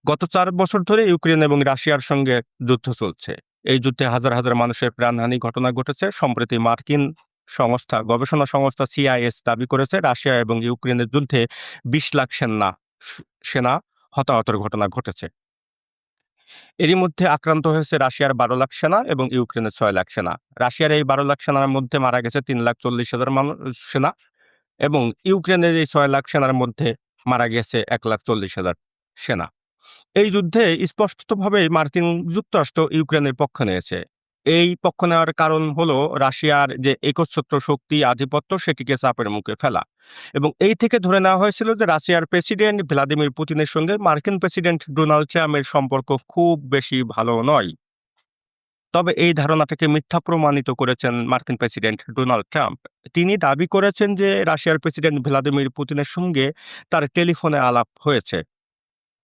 গত ৪ বছর ধরে ইউক্রেন এবং রাশিয়ার সঙ্গে যুদ্ধ চলছে। এই যুদ্ধে হাজার, হাজার মানুষের প্রাণহানি ঘটনা ঘটেছে। সম্প্রতি মার্কিন গবেষণা সংস্থা সিআইএস দাবি করেছে রাশিয়া এবং ইউক্রেনের যুদ্ধে ২০ লাখ সেনা হতাহতের ঘটনা ঘটেছে। এরই মধ্যে আক্রান্ত হয়েছে রাশিয়ার ১২ লাখ সেনা এবং ইউক্রেনের ৬ লাখ সেনা। রাশিয়ার এই ১২ লাখ সেনার মধ্যে মারা গেছে ৩,৪০,০০০ সেনা এবং ইউক্রেনের এই ৬ লাখ সেনার মধ্যে মারা গেছে ১,৪০,০০০ সেনা। এই যুদ্ধে স্পষ্টভাবেই মার্কিন যুক্তরাষ্ট্র ইউক্রেনের পক্ষ নিয়েছে। এই পক্ষ নেওয়ার কারণ হলো রাশিয়ার যে একচ্ছত্র শক্তি আধিপত্য সেটিকে চাপের মুখে ফেলা। এবং এই থেকে ধরে নেওয়া হয়েছিল যে রাশিয়ার প্রেসিডেন্ট ভ্লাদিমির পুতিনের সঙ্গে মার্কিন প্রেসিডেন্ট ডোনাল্ড ট্রাম্পের সম্পর্ক খুব বেশি ভালো নয়। তবে এই ধারণাটাকে মিথ্যা প্রমাণিত করেছেন মার্কিন প্রেসিডেন্ট ডোনাল্ড ট্রাম্প। তিনি দাবি করেছেন যে রাশিয়ার প্রেসিডেন্ট ভ্লাদিমির পুতিনের সঙ্গে তার টেলিফোনে আলাপ হয়েছে।